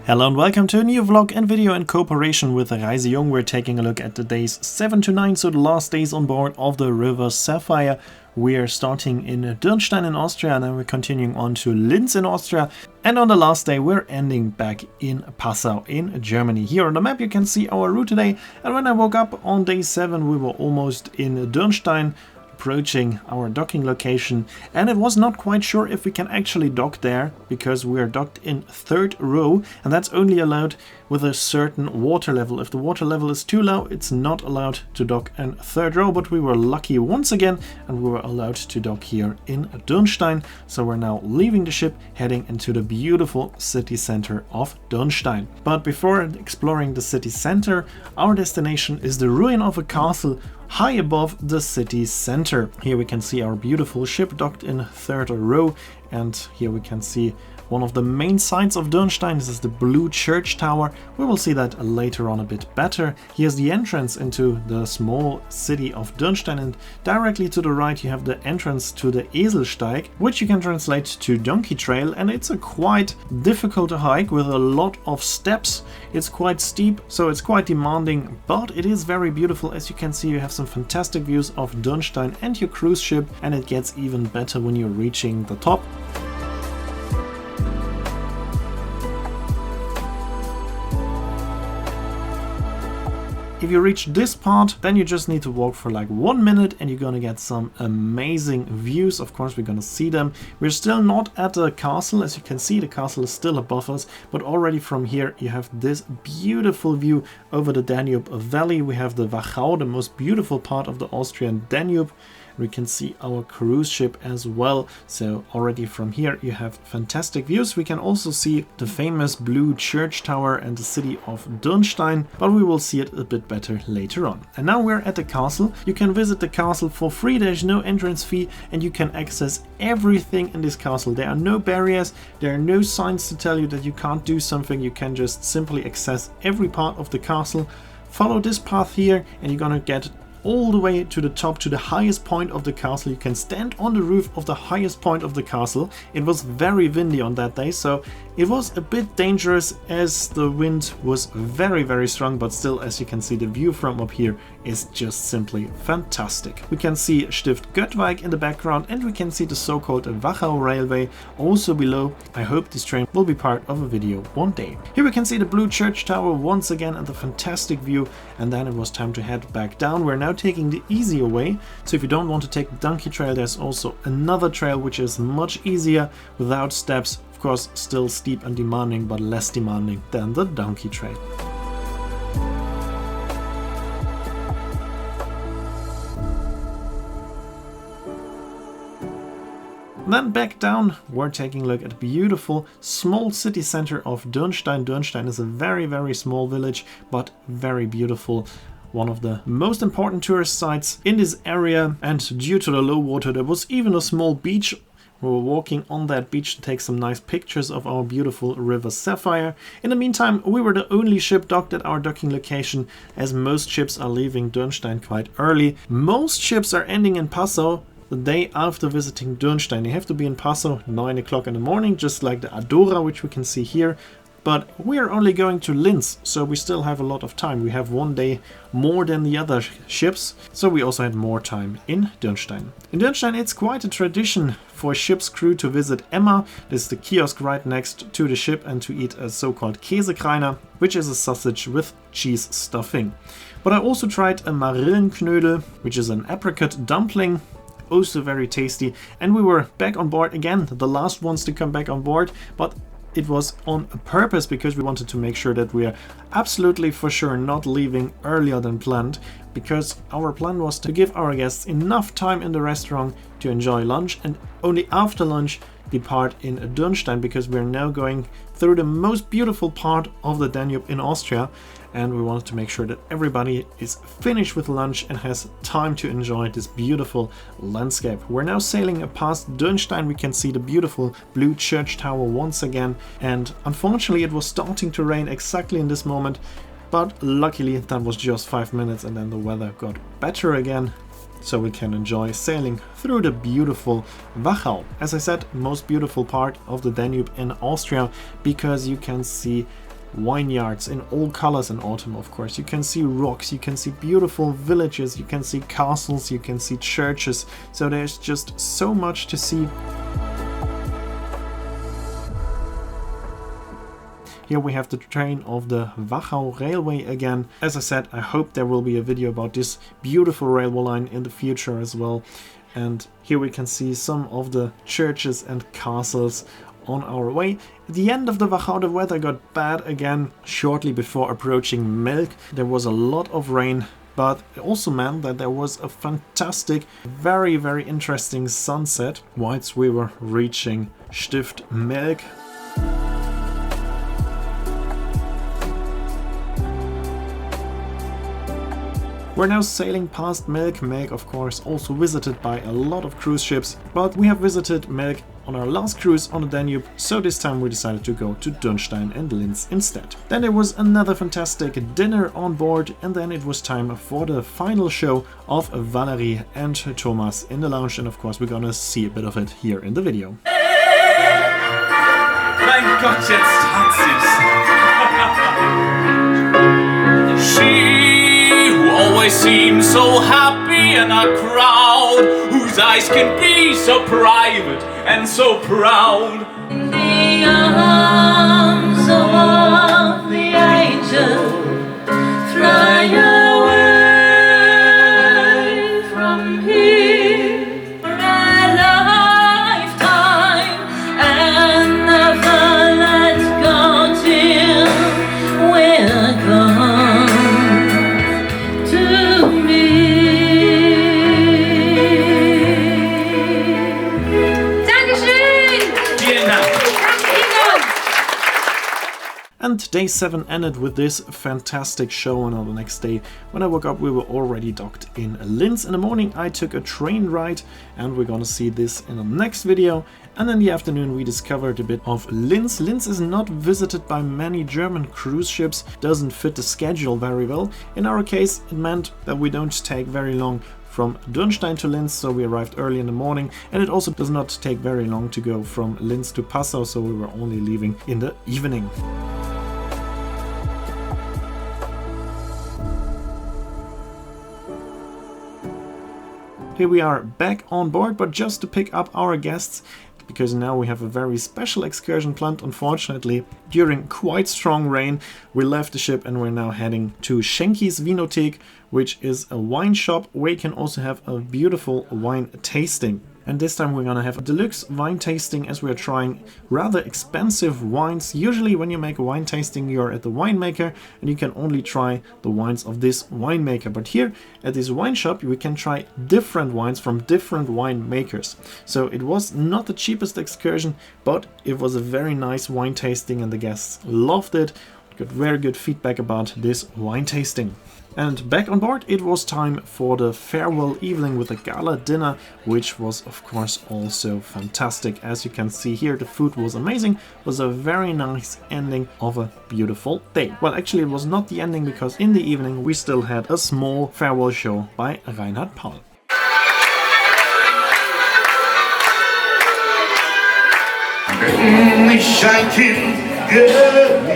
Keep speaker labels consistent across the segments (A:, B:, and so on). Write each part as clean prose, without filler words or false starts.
A: Hello and welcome to a new vlog and video in cooperation with ReiseJung. We're taking a look at the days 7 to 9, so the last days on board of the River Sapphire. We are starting in Dürnstein in Austria and then we're continuing on to Linz in Austria. And on the last day we're ending back in Passau in Germany. Here on the map you can see our route today, and when I woke up on day 7 we were almost in Dürnstein, approaching our docking location, and it was not quite sure if we can actually dock there because we are docked in 3rd row, and that's only allowed with a certain water level. If the water level is too low, it's not allowed to dock in 3rd row, but we were lucky once again and we were allowed to dock here in Dürnstein. So we're now leaving the ship, heading into the beautiful city center of Dürnstein. But before exploring the city center, our destination is the ruin of a castle high above the city center. Here we can see our beautiful ship docked in 3rd row, and here we can see one of the main sights of Dürnstein. This is the blue church tower. We will see that later on a bit better. Here's the entrance into the small city of Dürnstein, and directly to the right you have the entrance to the Eselsteig, which you can translate to donkey trail, and it's a quite difficult hike with a lot of steps. It's quite steep, so it's quite demanding, but it is very beautiful. As you can see, you have some fantastic views of Dürnstein and your cruise ship, and it gets even better when you're reaching the top. If you reach this part, then you just need to walk for like 1 minute and you're gonna get some amazing views. Of course, we're gonna see them. We're still not at the castle. As you can see, the castle is still above us, but already from here you have this beautiful view over the Danube Valley. We have the Wachau, the most beautiful part of the Austrian Danube. We can see our cruise ship as well, so already from here you have fantastic views. We can also see the famous blue church tower and the city of Dürnstein, but we will see it a bit better later on. And now we're at the castle. You can visit the castle for free, there's no entrance fee, and you can access everything in this castle. There are no barriers, there are no signs to tell you that you can't do something. You can just simply access every part of the castle. Follow this path here and you're gonna get all the way to the top, to the highest point of the castle. You can stand on the roof of the highest point of the castle. It was very windy on that day, so it was a bit dangerous as the wind was very strong, but still, as you can see, the view from up here is just simply fantastic. We can see Stift Göttweig in the background, and we can see the so-called Wachau railway also below. I hope this train will be part of a video one day. Here we can see the blue church tower once again and the fantastic view, and then it was time to head back down. We're now taking the easier way, so if you don't want to take the donkey trail, there's also another trail which is much easier without steps. Of course, still steep and demanding, but less demanding than the donkey trail. Then back down, we're taking a look at the beautiful small city center of Dürnstein. Dürnstein is a very small village, but very beautiful. One of the most important tourist sites in this area, and due to the low water there was even a small beach. We were walking on that beach to take some nice pictures of our beautiful River Sapphire. In the meantime, we were the only ship docked at our docking location, as most ships are leaving Dürnstein quite early. Most ships are ending in Passau the day after visiting Dürnstein. You have to be in Passau 9 o'clock in the morning, just like the Adobe, which we can see here. But we are only going to Linz, so we still have a lot of time. We have 1 day more than the other ships, so we also had more time in Dürnstein. In Dürnstein, it's quite a tradition for a ship's crew to visit Emma. This is the kiosk right next to the ship, and to eat a so-called Käsekreiner, which is a sausage with cheese stuffing. But I also tried a Marillenknödel, which is an apricot dumpling. Also very tasty, and we were back on board again, the last ones to come back on board, but it was on purpose because we wanted to make sure that we are absolutely for sure not leaving earlier than planned, because our plan was to give our guests enough time in the restaurant to enjoy lunch, and only after lunch depart in Dürnstein, because we're now going through the most beautiful part of the Danube in Austria, and we wanted to make sure that everybody is finished with lunch and has time to enjoy this beautiful landscape. We're now sailing past Dürnstein. We can see the beautiful blue church tower once again, and unfortunately it was starting to rain exactly in this moment, but luckily that was just 5 minutes and then the weather got better again. so we can enjoy sailing through the beautiful Wachau. As I said, most beautiful part of the Danube in Austria, because you can see vineyards in all colors in autumn, of course. You can see rocks, you can see beautiful villages, you can see castles, you can see churches. So there's just so much to see. Here we have the train of the Wachau railway again. As I said, I hope there will be a video about this beautiful railway line in the future as well. And here we can see some of the churches and castles on our way. At the end of the Wachau, the weather got bad again. Shortly before approaching Melk, there was a lot of rain, but it also meant that there was a fantastic, very interesting sunset whilst we were reaching Stift Melk. We're now sailing past Melk. Melk, of course, also visited by a lot of cruise ships, but we have visited Melk on our last cruise on the Danube, so this time we decided to go to Dürnstein and Linz instead. Then there was another fantastic dinner on board, and then it was time for the final show of Valerie and Thomas in the lounge, and of course we're gonna see a bit of it here in the video.
B: Mein Gott, jetzt hat sie's. She who always seems so happy in a crowd, whose eyes can be so private and so proud.
C: In the arms of the angel, fly away from here for a lifetime and never let go till we're gone to me.
A: And day 7 ended with this fantastic show, and on the next day when I woke up we were already docked in Linz. In the morning I took a train ride, and we're gonna see this in the next video. And in the afternoon we discovered a bit of Linz. Linz is not visited by many German cruise ships, doesn't fit the schedule very well. In our case it meant that we don't take very long from Dürnstein to Linz, so we arrived early in the morning, and it also does not take very long to go from Linz to Passau, so we were only leaving in the evening. Here we are back on board, but just to pick up our guests, because now we have a very special excursion planned. Unfortunately, during quite strong rain, we left the ship and we're now heading to Schenki's Winothek, which is a wine shop where you can also have a beautiful wine tasting. And this time we're gonna have a deluxe wine tasting, as we're trying rather expensive wines. Usually when you make a wine tasting, you're at the winemaker and you can only try the wines of this winemaker. But here at this wine shop, we can try different wines from different winemakers. So it was not the cheapest excursion, but it was a very nice wine tasting and the guests loved it. Got very good feedback about this wine tasting. And back on board, it was time for the farewell evening with a gala dinner, which was of course also fantastic. As you can see here, the food was amazing. It was a very nice ending of a beautiful day. Well, actually it was not the ending, because in the evening we still had a small farewell show by Reinhard Paul.
D: Mich ein Kind gelieben,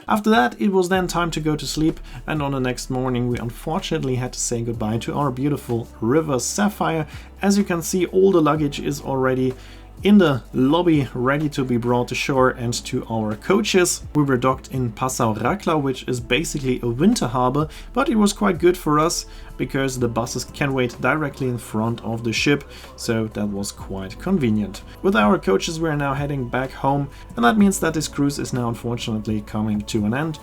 A: After that, it was then time to go to sleep, and on the next morning we unfortunately had to say goodbye to our beautiful River Sapphire. As you can see, all the luggage is already in the lobby, ready to be brought to shore and to our coaches. We were docked in Passau, which is basically a winter harbor, but it was quite good for us because the buses can wait directly in front of the ship, so that was quite convenient. With our coaches we are now heading back home, and that means that this cruise is now unfortunately coming to an end.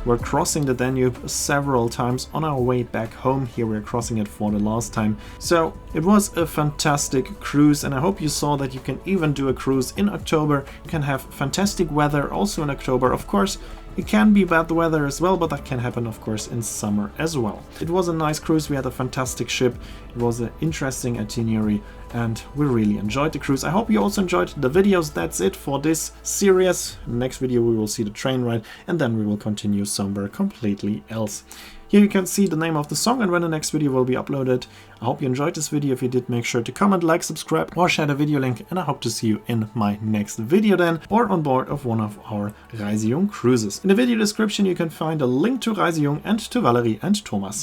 A: We're crossing the Danube several times on our way back home. Here we're crossing it for the last time. So it was a fantastic cruise, and I hope you saw that you can even do a cruise in October. You can have fantastic weather also in October. Of course, it can be bad weather as well, but that can happen of course in summer as well. It was a nice cruise, we had a fantastic ship, it was an interesting itinerary, and we really enjoyed the cruise. I hope you also enjoyed the videos. That's it for this series. Next video we will see the train ride, and then we will continue somewhere completely else. Here you can see the name of the song and when the next video will be uploaded. I hope you enjoyed this video. If you did, make sure to comment, like, subscribe or share the video link, and I hope to see you in my next video then, or on board of one of our ReiseJung cruises. In the video description you can find a link to ReiseJung and to Valerie and Thomas.